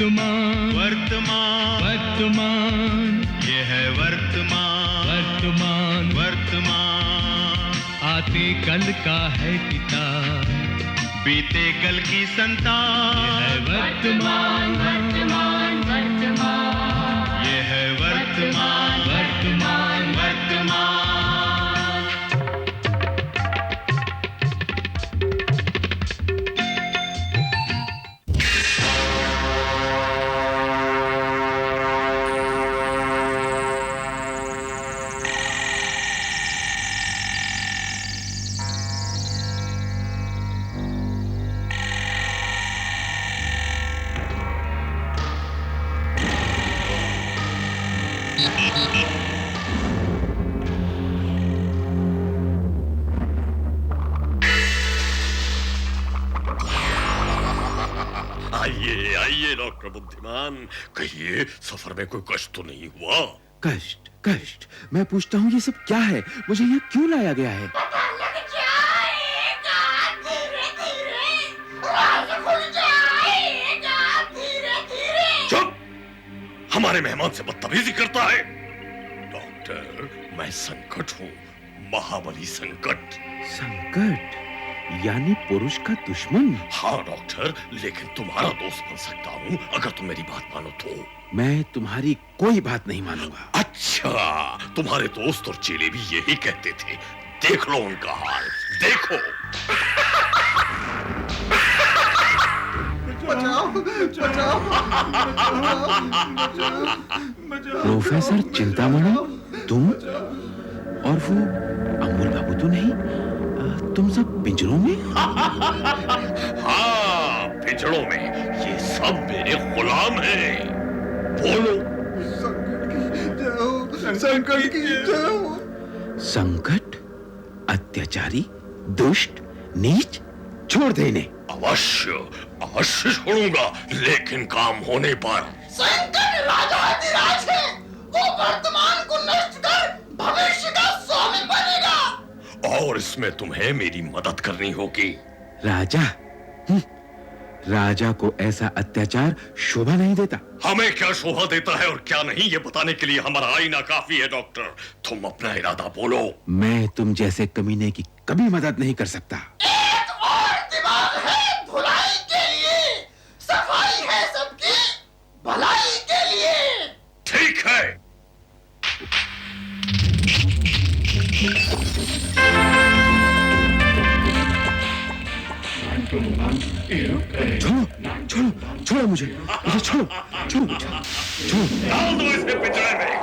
वर्तमान वर्तमान वर्तमान ये है वर्तमान वर्तमान वर्तमान आते कल का है पिता बीते कल की संतान ये है वर्तमान वर्तमान वर्तमान ये है वर्तमान वर्तमान वर्तमान आइए आइए डॉक्टर बुद्धिमान, कहिए सफर में कोई कष्ट तो नहीं हुआ? कष्ट कष्ट, मैं पूछता हूँ ये सब क्या है? मुझे यहाँ क्यों लाया गया है? चुप! हमारे मेहमान से बदतमीजी करता है। डॉक्टर, मैं संकट हूँ, महाबली संकट। संकट यानी पुरुष का दुश्मन? हाँ डॉक्टर, लेकिन तुम्हारा दोस्त बन सकता हूँ अगर तुम मेरी बात मानो तो। मैं तुम्हारी कोई बात नहीं मानूंगा। अच्छा, तुम्हारे दोस्त और चेले भी यही कहते थे। देख लो उनका हाल, देखो। प्रोफेसर चिंतामणि, तुम और वो अमूल बाबू तो नहीं? तुम सब पिंजरों में? हाँ, पिंजरों में। ये सब मेरे गुलाम हैं। बोलो। संकट की जाओ। संकट, अत्याचारी, दुष्ट, नीच, छोड़ दे इन्हें। अवश्य अवश्य छोड़ूंगा, लेकिन काम होने पर। संकट राजाधिराज है। वो वर्तमान को नष्ट कर भविष्य का स्वामी बनेगा। और इसमें तुम्हें मेरी मदद करनी होगी। राजा? राजा को ऐसा अत्याचार शोभा नहीं देता। हमें क्या शोभा देता है और क्या नहीं, ये बताने के लिए हमारा आईना काफी है। डॉक्टर, तुम अपना इरादा बोलो। मैं तुम जैसे कमीने की कभी मदद नहीं कर सकता। एक और दिमाग है धुलाई के लिए, सफाई है सबकी भलाई के लिए। ठीक है। छोड़ो छोड़ो छोड़ो मुझे छोड़ो छोड़ो मुझे छोड़ो। डाल दो इसे पिंजरे में।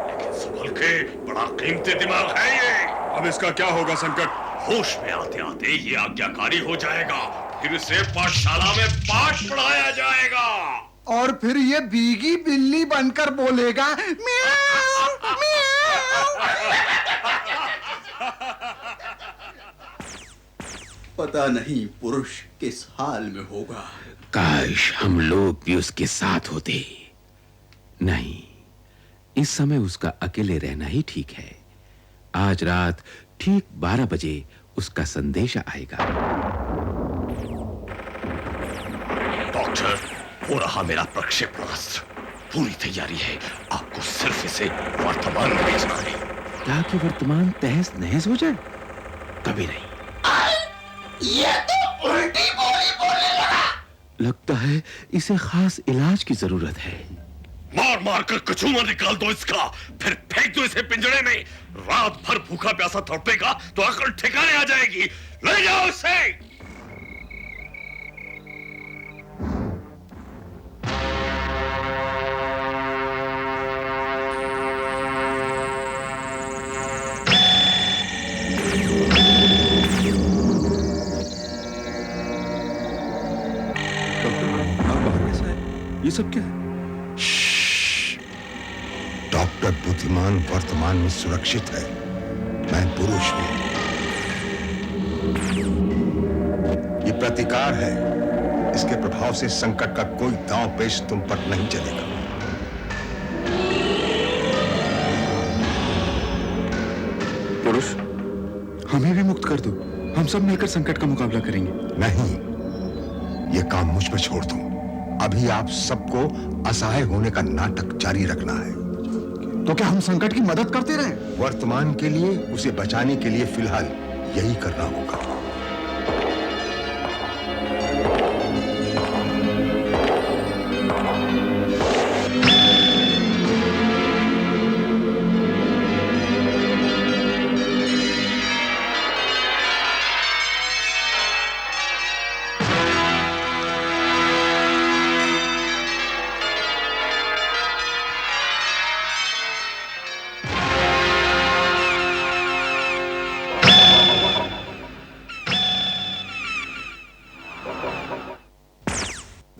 लेकिन संभल के, बड़ा कीमती दिमाग है ये। अब इसका क्या होगा संकट? होश में आते आते ये आज्ञाकारी हो जाएगा, फिर इसे पाठशाला में पाठ पढ़ाया जाएगा। और फिर ये भीगी बिल्ली बनकर बोलेगा म्याऊ म्याऊ। पता नहीं पुरुष किस हाल में होगा। काश हम लोग भी उसके साथ होते। नहीं, इस समय उसका अकेले रहना ही ठीक है। आज रात ठीक 12 बजे उसका संदेशा आएगा। डॉक्टर, हो रहा मेरा प्रक्षेपणास्त्र। पूरी तैयारी है, आपको सिर्फ इसे वर्तमान में भेजना है। ताकि वर्तमान तहस नहस हो जाए? कभी नहीं। ये तो उल्टी बोली बोलने लगा। लगता है इसे खास इलाज की जरूरत है। मार मार कर कचूमा निकाल दो इसका, फिर फेंक दो इसे पिंजरे में। रात भर भूखा प्यासा तड़पेगा तो अकल ठिकाने आ जाएगी। ले जाओ इसे। ये सब क्या है? डॉक्टर बुद्धिमान वर्तमान में सुरक्षित है, मैं पुरुष हूं। ये प्रतिकार है, इसके प्रभाव से संकट का कोई दांव पेश तुम पर नहीं चलेगा। पुरुष, हमें भी मुक्त कर दो, हम सब मिलकर संकट का मुकाबला करेंगे। नहीं, ये काम मुझ पर छोड़ दो। अभी आप सबको असहाय होने का नाटक जारी रखना है। तो क्या हम संकट की मदद करते रहें? वर्तमान के लिए, उसे बचाने के लिए फिलहाल यही करना होगा।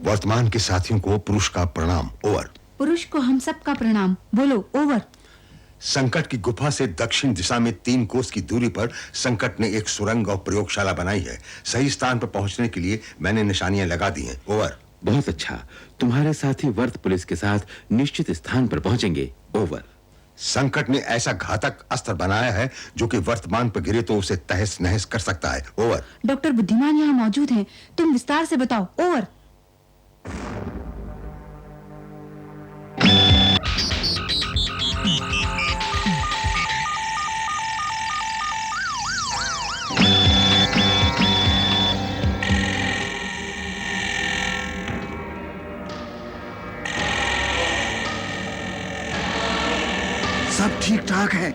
वर्तमान के साथियों को पुरुष का प्रणाम। ओवर। पुरुष को हम सब का प्रणाम। बोलो ओवर। संकट की गुफा से दक्षिण दिशा में 3 कोस की दूरी पर संकट ने एक सुरंग और प्रयोगशाला बनाई है। सही स्थान पर पहुंचने के लिए मैंने निशानियां लगा दी हैं। ओवर। बहुत अच्छा, तुम्हारे साथी वर्त पुलिस के साथ निश्चित स्थान पर पहुंचेंगे। ओवर। संकट ने ऐसा घातक अस्त्र बनाया है जो कि वर्तमान पर गिरे तो उसे तहस नहस कर सकता है। ओवर। डॉक्टर बुद्धिमान यहाँ मौजूद हैं, तुम विस्तार से बताओ। ओवर। सब ठीक ठाक है।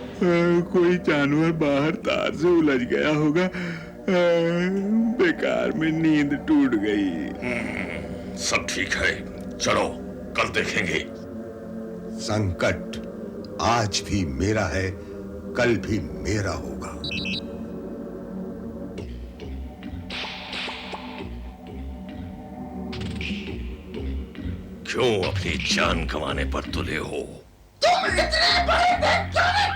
कोई जानवर बाहर तार से उलझ गया होगा। बेकार में नींद टूट गई। सब ठीक है, चलो कल देखेंगे। संकट आज भी मेरा है, कल भी मेरा होगा। क्यों अपनी जान गंवाने पर तुले हो? तुम इतने बड़े वैज्ञानिक,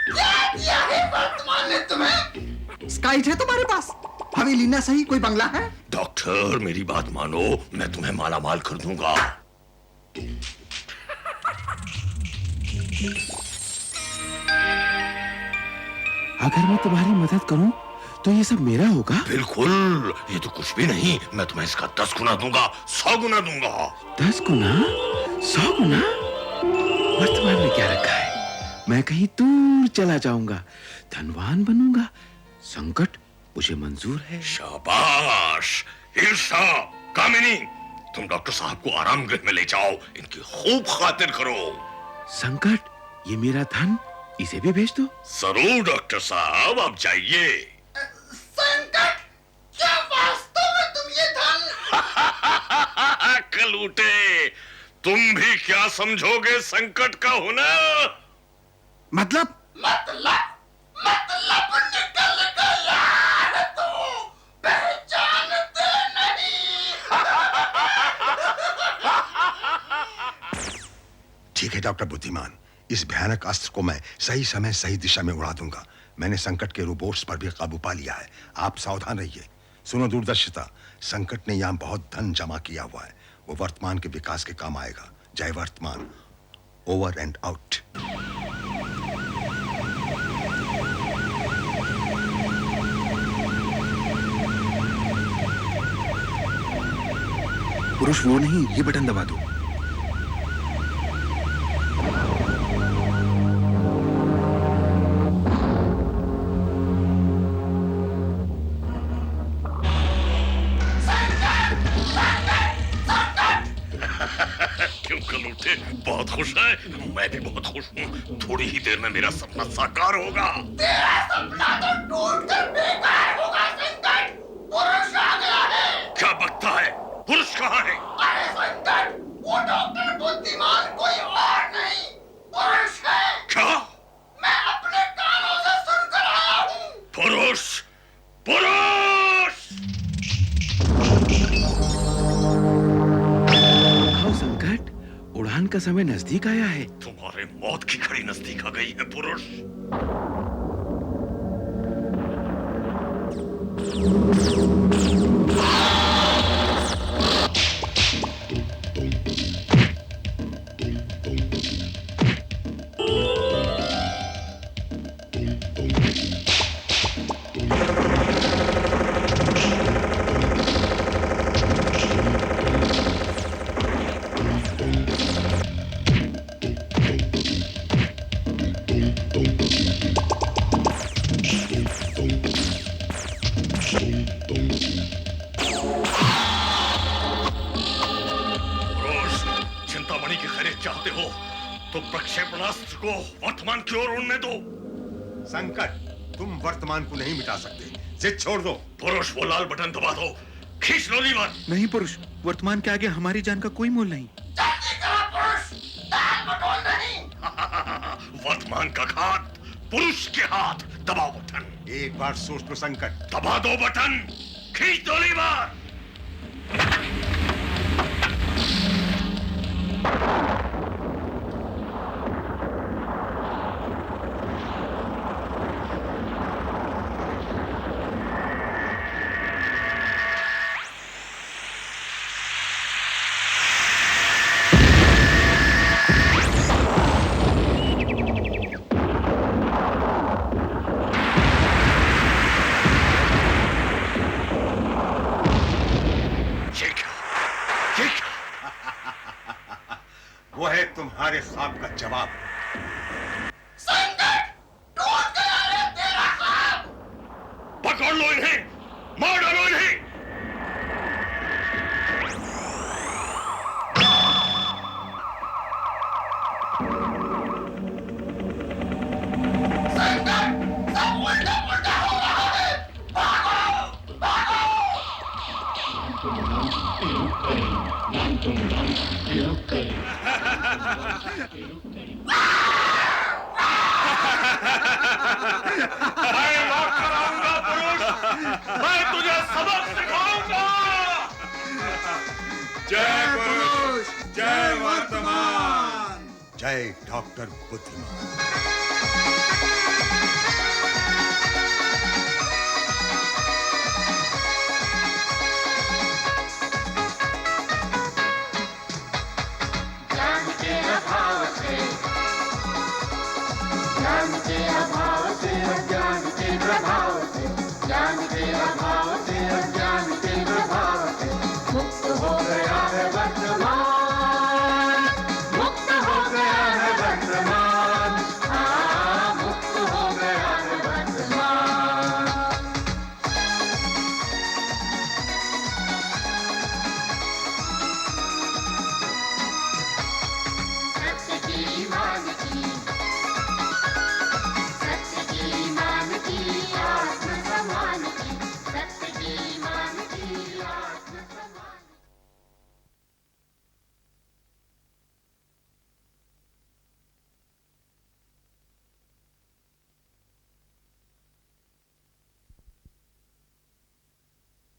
क्या किया है वर्तमान ने तुम्हें? स्काइट है तुम्हारे पास? हवेली ना सही कोई बंगला है? डॉक्टर मेरी बात मानो, मैं तुम्हें मालामाल कर दूंगा। अगर मैं तुम्हारी मदद करूं तो ये सब मेरा होगा? बिल्कुल, ये तो कुछ भी नहीं, मैं तुम्हें इसका 10 गुना दूंगा, 100 गुना दूंगा। 10 गुना? 100 गुना? वर्तमान में क्या रखा है? मैं कहीं दूर चला जाऊंगा, धनवान बनूंगा। संकट मुझे मंजूर है। शाबाश ईर्षा, कामिनी, तुम डॉक्टर साहब को आराम गृह में ले जाओ, इनकी खूब खातिर करो। संकट, ये मेरा धन, इसे भी भेज दो। जरूर डॉक्टर साहब, आप जाइए। संकट, क्या वास्तव में तुम ये धन? कलूटे, तुम भी क्या समझोगे संकट का हुनर? मतलब निकल गया है तू, पहचानते नहीं। ठीक है डॉक्टर बुद्धिमान, इस भयानक अस्त्र को मैं सही समय सही दिशा में उड़ा दूंगा। मैंने संकट के रोबोट्स पर भी काबू पा लिया है। आप सावधान रहिए। सुनो दूरदर्शिता, संकट ने यहाँ बहुत धन जमा किया हुआ है, वो वर्तमान के विकास के काम आएगा। जय वर्तमान। Over and out. पुरुष वो नहीं, ये बटन दबा दो। क्यों कलूटे, बहुत खुश है? मैं भी बहुत खुश हूँ। थोड़ी ही देर में मेरा सपना साकार होगा। तेरा सपना तो टूट कर बेकार होगा संकट। पुरुष आ गया है। क्या बकता है? पुरुष कहाँ है? अरे संकट, वो डॉक्टर बुद्धिमान कोई और नहीं, पुरुष है। क्या? मैं अपने कानों से सुनकर आया हूँ। पुरुष, पुरुष! आओ संकट, उड़ान का समय नजदीक आया है। तुम्हारे मौत की घड़ी नजदीक आ गई है पुरुष। तो प्रक्षेपणास्त्र को वर्तमान की ओर उड़ने दो। संकट, तुम वर्तमान को नहीं मिटा सकते, जिद छोड़ दो। पुरुष, वो लाल बटन दबा दो, खींच लो लीवर। नहीं पुरुष, वर्तमान के आगे हमारी जान का कोई मोल नहीं। जल्दी करो पुरुष, दाल बटोल नहीं। वर्तमान का घात पुरुष के हाथ, दबाओ बटन। एक बार सोच लो संकट। दबा दो बटन, खींच दो लीवर। वो है तुम्हारे ख्वाब का जवाब। संकट, टूट गया रे तेरा ख्वाब। पकड़ लो इन्हें, मार डालो इन्हें। संकट, सब उल्टा पुल्टा हो रहा है। भागो, भागो। मैं लौट कर आऊंगा पुरुष, मैं तुझे सबक सिखाऊंगा। जय पुरुष, जय वर्तमान, जय डॉक्टर बुद्धिमान। ज्ञान के अभाव से, ज्ञान के अभाव से, ज्ञान के प्रभाव से, ज्ञान के अभाव